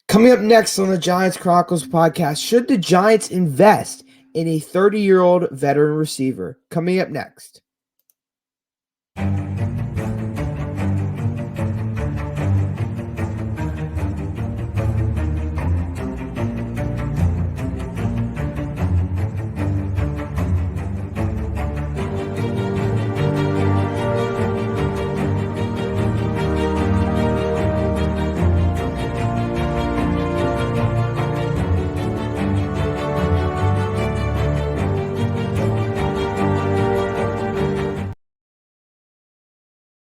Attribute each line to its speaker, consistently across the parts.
Speaker 1: Coming up next on the Giants Chronicles podcast, should the Giants invest in a 30-year-old veteran receiver? Coming up next.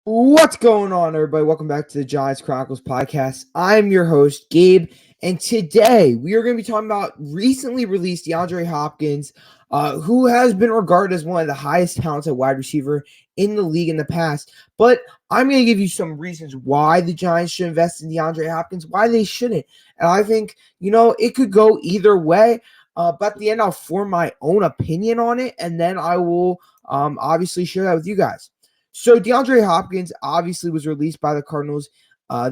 Speaker 1: What's going on, everybody? Welcome back to the Giants Chronicles podcast. I'm your host, Gabe, and today we are going to be talking about recently released DeAndre Hopkins, who has been regarded as one of the highest talented wide receiver in the league in the past. But I'm going to give you some reasons why the Giants should invest in DeAndre Hopkins, why they shouldn't. And I think, it could go either way. But at the end, I'll form my own opinion on it, and then I will obviously share that with you guys. So DeAndre Hopkins obviously was released by the Cardinals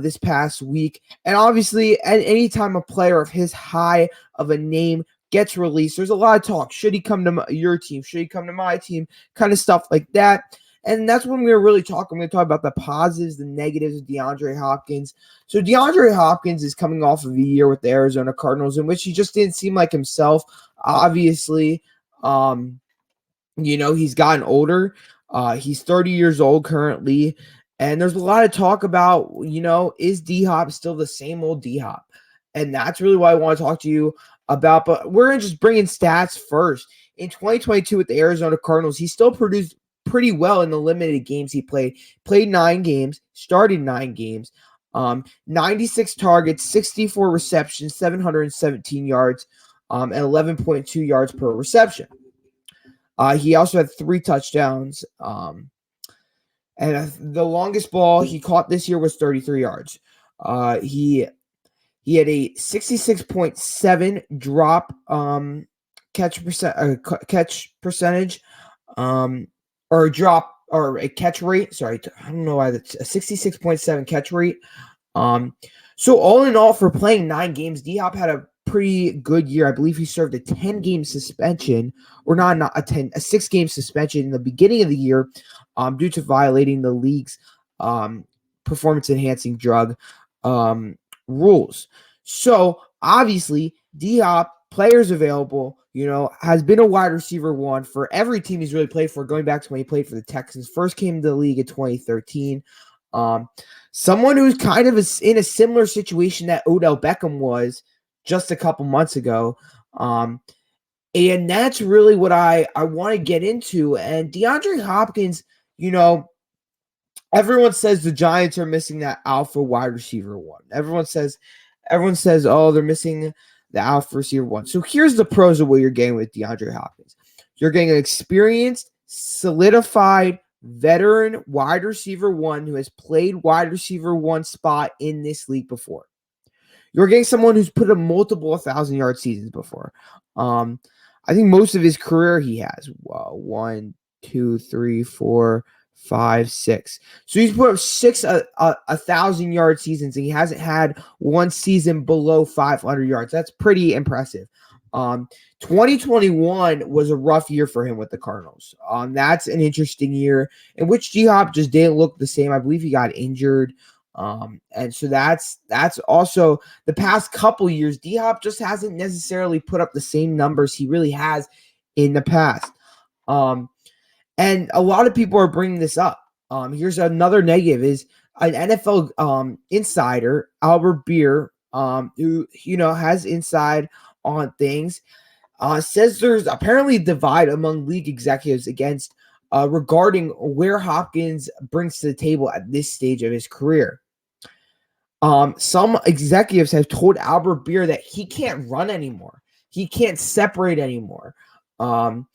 Speaker 1: this past week. And obviously, anytime a player of his high of a name gets released, there's a lot of talk. Should he come to your team? Should he come to my team? Kind of stuff like that. And that's when we're really talking. We're going to talk about the positives, the negatives of DeAndre Hopkins. So DeAndre Hopkins is coming off of a year with the Arizona Cardinals in which he just didn't seem like himself. Obviously, he's gotten older. He's 30 years old currently, and there's a lot of talk about, is D-Hop still the same old D-Hop? And that's really what I want to talk to you about, but we're going to just bring in stats first. In 2022 with the Arizona Cardinals, he still produced pretty well in the limited games he played. Played 9 games, started 9 games, 96 targets, 64 receptions, 717 yards, and 11.2 yards per reception. He also had 3 touchdowns, and the longest ball he caught this year was 33 yards. He had a 66.7 drop catch percentage, or a catch rate. Sorry, I don't know why that's a 66.7 catch rate. So all in all, for playing 9 games, D-Hop had a pretty good year. I believe he served a 10-game suspension, or not a 6-game suspension in the beginning of the year, due to violating the league's performance-enhancing drug rules. So obviously, D-Hop, players available, has been a wide receiver 1 for every team he's really played for, going back to when he played for the Texans. First came to the league in 2013. Someone who's kind of in a similar situation that Odell Beckham was just a couple months ago. And that's really what I want to get into. And DeAndre Hopkins, everyone says the Giants are missing that alpha wide receiver 1. Everyone says, oh, they're missing the alpha receiver 1. So here's the pros of what you're getting with DeAndre Hopkins. You're getting an experienced, solidified, veteran wide receiver 1 who has played wide receiver 1 spot in this league before. You're getting someone who's put up multiple 1,000-yard seasons before. I think most of his career he has 1, 2, 3, 4, 5, 6. So he's put up 6 1,000-yard seasons, and he hasn't had one season below 500 yards. That's pretty impressive. 2021 was a rough year for him with the Cardinals. That's an interesting year in which D-Hop just didn't look the same. I believe he got injured. And so that's also the past couple years. D-Hop just hasn't necessarily put up the same numbers he really has in the past. And a lot of people are bringing this up. Here's another negative is an NFL insider, Albert Beer, who has inside on things, says there's apparently a divide among league executives against regarding where Hopkins brings to the table at this stage of his career. Some executives have told Albert Beer that he can't run anymore. He can't separate anymore. And,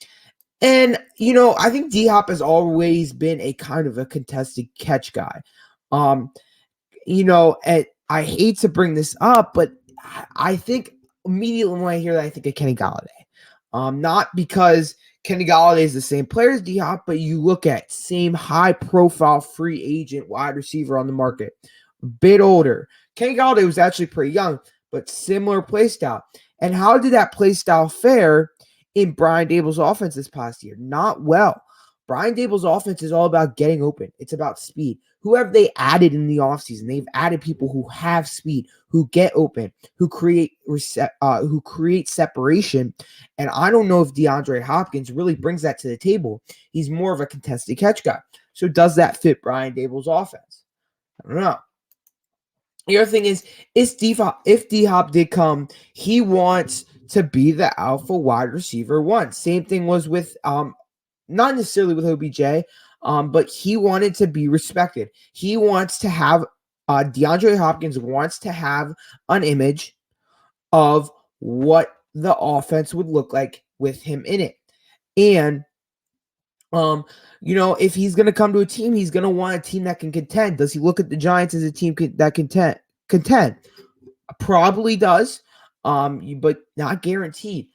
Speaker 1: I think D-Hop has always been a kind of a contested catch guy. And I hate to bring this up, but I think immediately when I hear that, I think of Kenny Golladay. Not because Kenny Golladay is the same player as D-Hop, but you look at same high-profile free agent wide receiver on the market. A bit older. Kenny Golladay was actually pretty young, but similar play style. And how did that play style fare in Brian Daboll's offense this past year? Not well. Brian Daboll's offense is all about getting open. It's about speed. Who have they added in the offseason? They've added people who have speed, who get open, who create separation. And I don't know if DeAndre Hopkins really brings that to the table. He's more of a contested catch guy. So does that fit Brian Daboll's offense? I don't know. The other thing is if D-Hop did come, he wants to be the alpha wide receiver one. Same thing was with not necessarily with OBJ, but he wanted to be respected. He wants to have DeAndre Hopkins wants to have an image of what the offense would look like with him in it. And if he's going to come to a team, he's going to want a team that can contend. Does he look at the Giants as a team that contend? Probably does, but not guaranteed.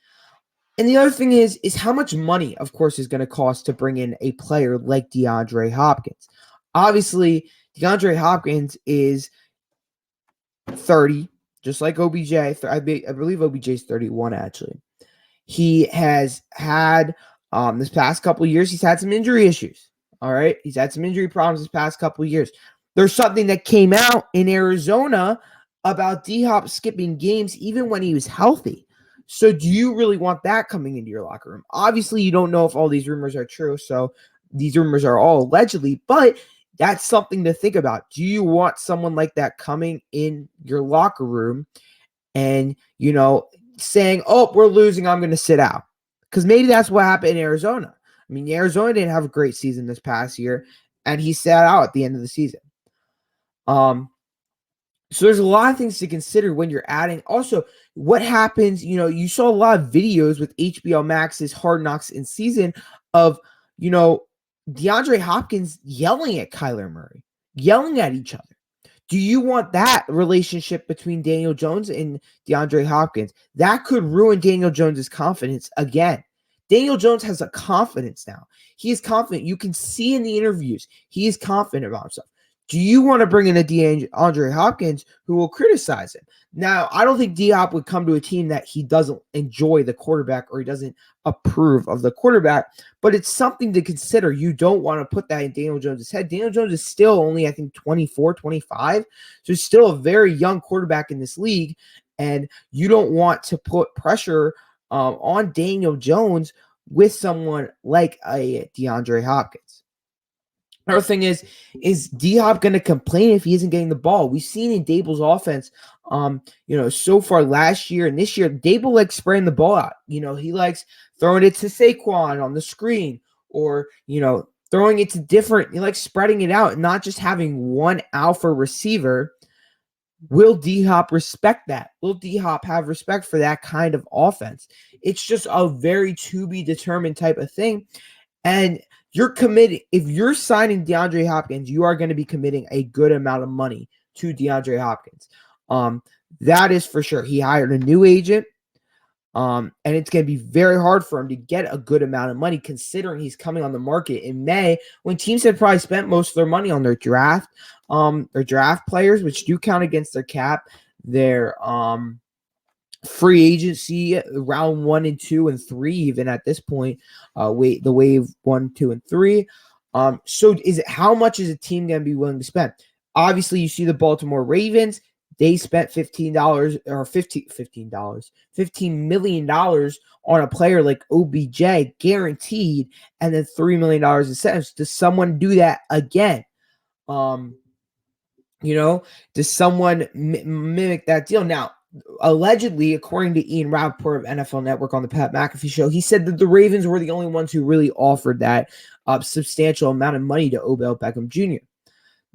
Speaker 1: And the other thing is how much money, of course, is going to cost to bring in a player like DeAndre Hopkins. Obviously, DeAndre Hopkins is 30, just like OBJ. I believe OBJ is 31, actually. He has had, this past couple of years, he's had some injury issues. All right? He's had some injury problems this past couple of years. There's something that came out in Arizona about D-Hop skipping games even when he was healthy. So do you really want that coming into your locker room? Obviously, you don't know if all these rumors are true, so these rumors are all allegedly, but that's something to think about. Do you want someone like that coming in your locker room and, saying, oh, we're losing, I'm going to sit out? Because maybe that's what happened in Arizona. I mean, Arizona didn't have a great season this past year, and he sat out at the end of the season. So there's a lot of things to consider when you're adding. Also, what happens, you saw a lot of videos with HBO Max's Hard Knocks in season of, DeAndre Hopkins yelling at Kyler Murray, yelling at each other. Do you want that relationship between Daniel Jones and DeAndre Hopkins? That could ruin Daniel Jones's confidence again. Daniel Jones has a confidence now. He is confident. You can see in the interviews, he is confident about himself. Do you want to bring in a DeAndre Hopkins who will criticize him? Now, I don't think D-Hop would come to a team that he doesn't enjoy the quarterback or he doesn't approve of the quarterback, but it's something to consider. You don't want to put that in Daniel Jones' head. Daniel Jones is still only, I think, 24, 25, so he's still a very young quarterback in this league, and you don't want to put pressure on Daniel Jones with someone like a DeAndre Hopkins. Another thing is D-Hop going to complain if he isn't getting the ball? We've seen in Daboll's offense, so far last year and this year, Daboll likes spraying the ball out. He likes throwing it to Saquon on the screen or, throwing it to different. He likes spreading it out and not just having one alpha receiver. Will D-Hop respect that? Will D-Hop have respect for that kind of offense? It's just a very to be determined type of thing. And you're committing, if you're signing DeAndre Hopkins, you are going to be committing a good amount of money to DeAndre Hopkins. That is for sure. He hired a new agent, and it's going to be very hard for him to get a good amount of money considering he's coming on the market in May when teams have probably spent most of their money on their draft players, which do count against their cap, their free agency round 1 and 2 and 3, even at this point, the wave 1, 2, and 3. So how much is a team going to be willing to spend? Obviously, you see the Baltimore Ravens, they spent $15 million on a player like OBJ guaranteed, and then $3 million incentives. Does someone do that again? Does someone mimic that deal? Now, allegedly, according to Ian Rappaport of NFL Network on the Pat McAfee show, he said that the Ravens were the only ones who really offered that substantial amount of money to Odell Beckham Jr.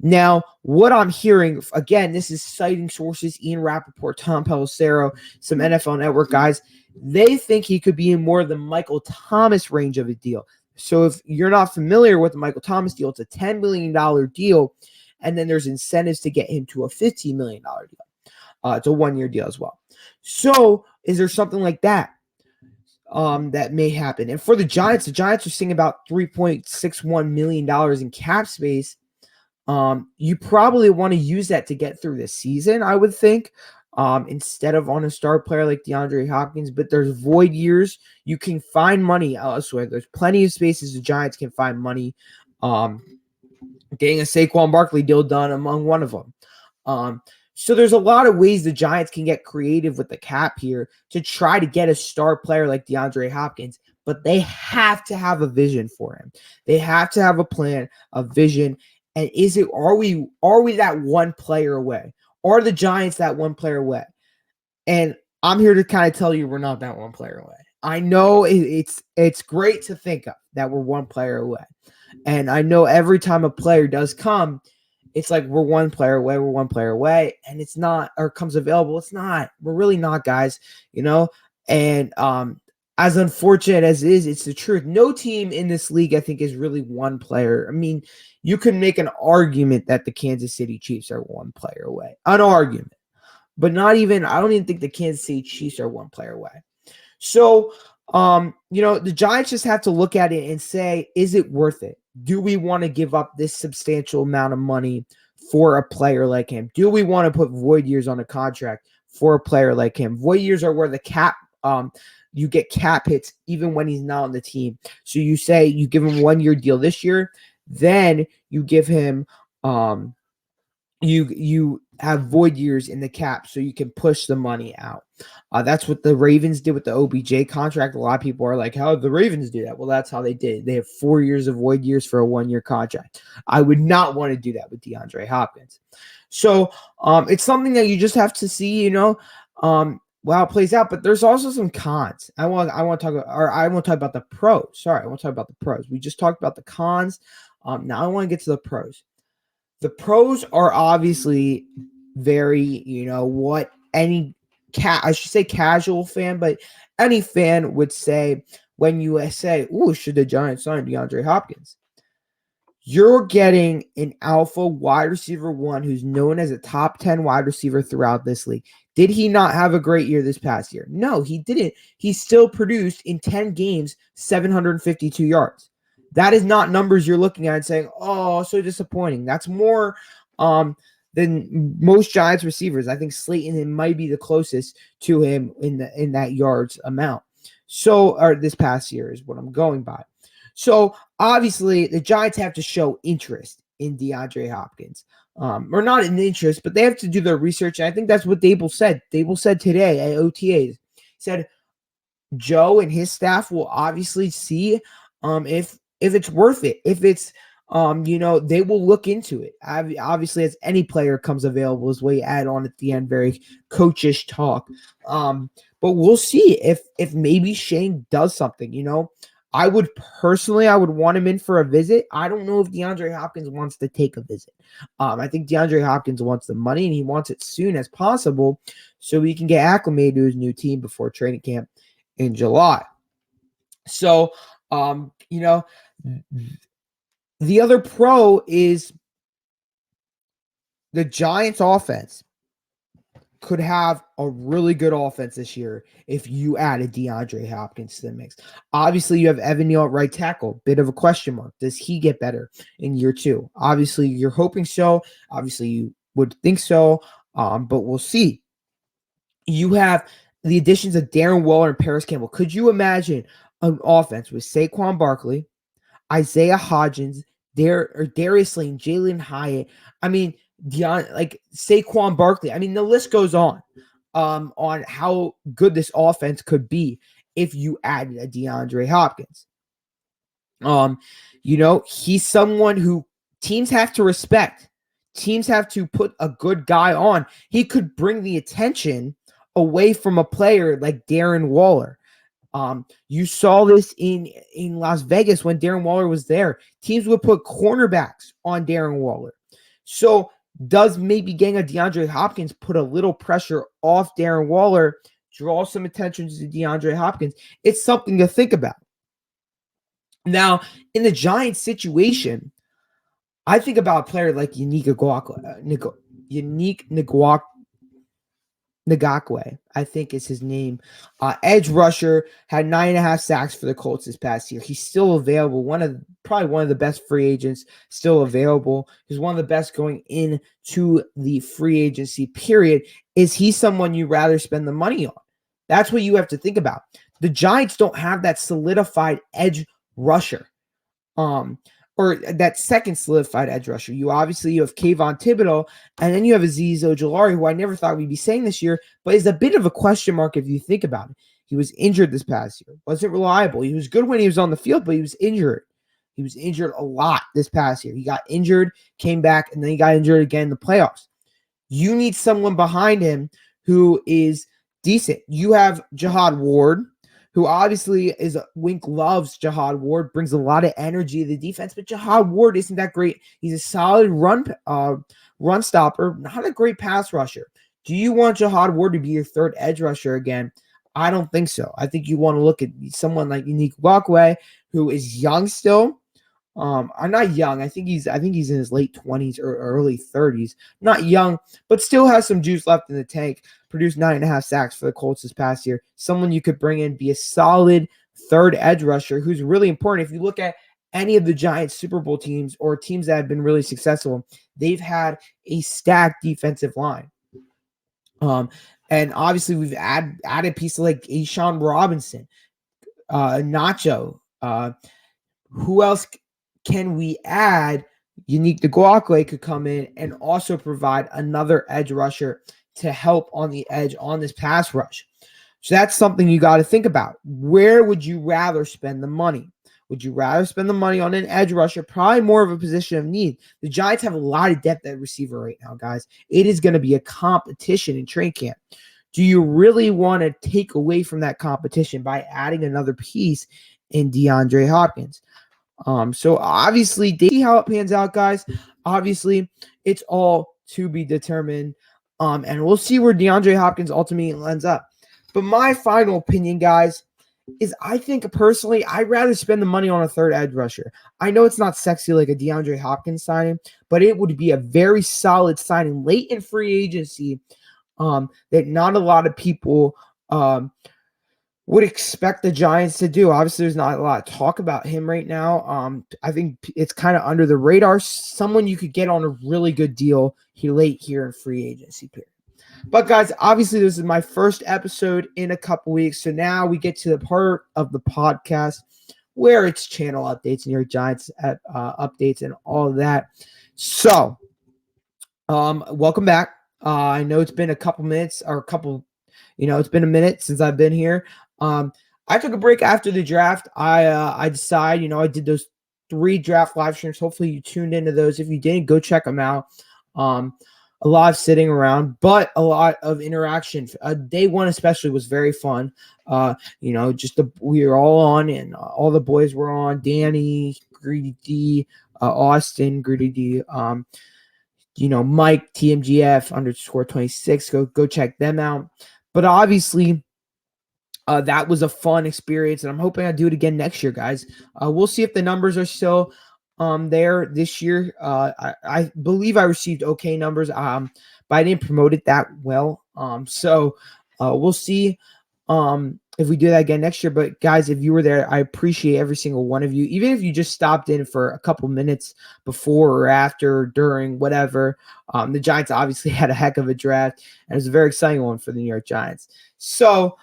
Speaker 1: Now, what I'm hearing, again, this is citing sources, Ian Rappaport, Tom Pelissero, some NFL Network guys, they think he could be in more of the Michael Thomas range of a deal. So if you're not familiar with the Michael Thomas deal, it's a $10 million deal, and then there's incentives to get him to a $15 million deal. It's a 1-year deal as well. So is there something like that that may happen? And for the Giants are seeing about $3.61 million in cap space. You probably want to use that to get through this season, I would think. instead of on a star player like DeAndre Hopkins. But there's void years. You can find money elsewhere. There's plenty of spaces the Giants can find money. Getting a Saquon Barkley deal done among one of them. So there's a lot of ways the Giants can get creative with the cap here to try to get a star player like DeAndre Hopkins, but they have to have a vision for him. They have to have a plan, a vision. And are we that one player away? Are the Giants that one player away? And I'm here to kind of tell you we're not that one player away. I know it's great to think of that we're one player away. And I know every time a player does come, it's like we're one player away, and it's not, or comes available. It's not. We're really not, guys, And as unfortunate as it is, it's the truth. No team in this league, I think, is really one player. I mean, you can make an argument that the Kansas City Chiefs are one player away. An argument. But I don't even think the Kansas City Chiefs are one player away. So, the Giants just have to look at it and say, is it worth it? Do we want to give up this substantial amount of money for a player like him? Do we want to put void years on a contract for a player like him? Void years are where the cap, you get cap hits even when he's not on the team. So you say you give him 1 year deal this year, then you give him, you have void years in the cap so you can push the money out. That's what the Ravens did with the OBJ contract. A lot of people are like, how did the Ravens do that? Well, that's how they did it. They have 4 years of void years for a 1 year contract. I would not want to do that with DeAndre Hopkins. So it's something that you just have to see, how it plays out. But there's also some cons. I want to talk about the pros. Sorry, I want to talk about the pros. We just talked about the cons. Now I want to get to the pros. The pros are obviously very, what any I should say casual fan, but any fan would say when you say, "Ooh, should the Giants sign DeAndre Hopkins?" You're getting an alpha wide receiver one who's known as a top 10 wide receiver throughout this league. Did he not have a great year this past year? No, he didn't. He still produced in 10 games 752 yards. That is not numbers you're looking at and saying, oh, so disappointing. That's more than most Giants receivers. I think Slayton might be the closest to him in that yards amount. Or this past year is what I'm going by. So obviously the Giants have to show interest in DeAndre Hopkins. Or not an interest, but they have to do their research. And I think that's what Dable said. Dable said today at OTAs. He said Joe and his staff will obviously see if it's worth it, if it's, they will look into it. Obviously, as any player comes available, is what you add on at the end, very coachish talk. But we'll see if maybe Shane does something. I would want him in for a visit. I don't know if DeAndre Hopkins wants to take a visit. I think DeAndre Hopkins wants the money, and he wants it soon as possible so he can get acclimated to his new team before training camp in July. So, the other pro is the Giants offense could have a really good offense this year if you added DeAndre Hopkins to the mix. Obviously, you have Evan Neal at right tackle. Bit of a question mark. Does he get better in year two? Obviously, you're hoping so. Obviously, you would think so, but we'll see. You have the additions of Darren Waller and Paris Campbell. Could you imagine an offense with Saquon Barkley, Isaiah Hodgins, Darius Slayton, Jalen Hyatt? I mean, Saquon Barkley. I mean, the list goes on how good this offense could be if you added a DeAndre Hopkins. He's someone who teams have to respect. Teams have to put a good guy on. He could bring the attention away from a player like Darren Waller. You saw this in Las Vegas when Darren Waller was there. Teams would put cornerbacks on Darren Waller. So does maybe getting a DeAndre Hopkins put a little pressure off Darren Waller, draw some attention to DeAndre Hopkins? It's something to think about. Now, in the Giants situation, I think about a player like Yannick Ngakoue. Ngakwe, I think is his name. Edge rusher, had 9.5 sacks for the Colts this past year. He's still available. Probably one of the best free agents still available. He's one of the best going into the free agency period. Is he someone you rather spend the money on? That's what you have to think about. The Giants don't have that solidified edge rusher. Or that second solidified edge rusher. You have Kayvon Thibodeau, and then you have Azeez Ojulari, who I never thought we'd be saying this year, but is a bit of a question mark if you think about it. He was injured this past year. Wasn't reliable. He was good when he was on the field, but he was injured. He was injured a lot this past year. He got injured, came back, and then he got injured again in the playoffs. You need someone behind him who is decent. You have Jihad Ward, who obviously Wink loves Jihad Ward, brings a lot of energy to the defense, but Jihad Ward isn't that great. He's a solid run stopper, not a great pass rusher. Do you want Jihad Ward to be your third edge rusher again? I don't think so. I think you want to look at someone like Unique Walkway, who is young still. I'm not young. I think he's in his late 20s or early 30s. Not young, but still has some juice left in the tank. Produced 9.5 sacks for the Colts this past year. Someone you could bring in, be a solid third edge rusher who's really important. If you look at any of the Giants Super Bowl teams or teams that have been really successful, they've had a stacked defensive line. And obviously we've added pieces like Ashawn Robinson, Nacho. Who else can we add? Unique Ngakwe could come in and also provide another edge rusher to help on the edge on this pass rush. So that's something you got to think about. Where would you rather spend the money? Would you rather spend the money on an edge rusher? Probably more of a position of need. The Giants have a lot of depth at receiver right now, guys. It is going to be a competition in training camp. Do you really want to take away from that competition by adding another piece in DeAndre Hopkins? So obviously, see how it pans out, guys. Obviously, it's all to be determined. And we'll see where DeAndre Hopkins ultimately ends up. But my final opinion, guys, is I think personally, I'd rather spend the money on a third edge rusher. I know it's not sexy like a DeAndre Hopkins signing, but it would be a very solid signing late in free agency that not a lot of people would expect the Giants to do. Obviously, there's not a lot of talk about him right now. I think it's kind of under the radar. Someone you could get on a really good deal late here in free agency period. But guys, obviously this is my first episode in a couple weeks. So now we get to the part of the podcast where it's channel updates and your Giants updates and all of that. So welcome back. I know it's been a couple minutes or it's been a minute since I've been here. I took a break after the draft. I decided, I did those 3 draft live streams. Hopefully you tuned into those. If you didn't, go check them out. A lot of sitting around, but a lot of interaction. Day 1 especially was very fun. We were all on, and all the boys were on. Danny, Greedy D, Austin, Greedy D, Mike, TMGF _26. Go check them out. But obviously, that was a fun experience, and I'm hoping I do it again next year, guys. We'll see if the numbers are still there this year. I believe I received okay numbers, but I didn't promote it that well. So we'll see if we do that again next year. But guys, if you were there, I appreciate every single one of you. Even if you just stopped in for a couple minutes before or after, during, whatever. The Giants obviously had a heck of a draft, and it was a very exciting one for the New York Giants. So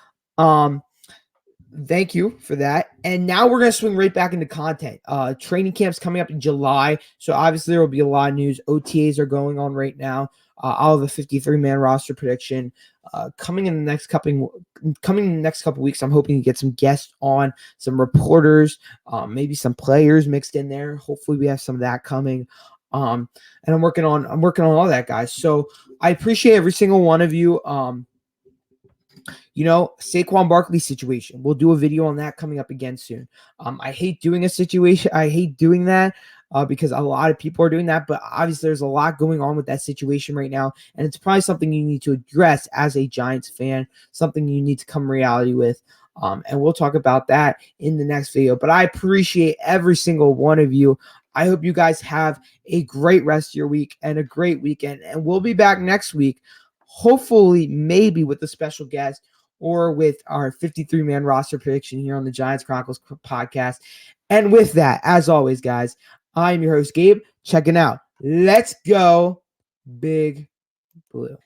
Speaker 1: thank you for that. And now we're going to swing right back into content. Training camp's coming up in July. So obviously there will be a lot of news. OTAs are going on right now. I'll have a 53-man roster prediction coming in the next couple weeks. I'm hoping to get some guests on, some reporters, maybe some players mixed in there. Hopefully we have some of that coming. And I'm working on all that, guys. So I appreciate every single one of you. Saquon Barkley situation. We'll do a video on that coming up again soon. I hate doing that because a lot of people are doing that, but obviously there's a lot going on with that situation right now, and it's probably something you need to address as a Giants fan, something you need to come reality with. And we'll talk about that in the next video. But I appreciate every single one of you. I hope you guys have a great rest of your week and a great weekend, and we'll be back next week. hopefully maybe with a special guest or with our 53-man roster prediction here on the Giants Chronicles podcast. And with that, as always, guys, I'm your host, Gabe, checking out. Let's go, Big Blue.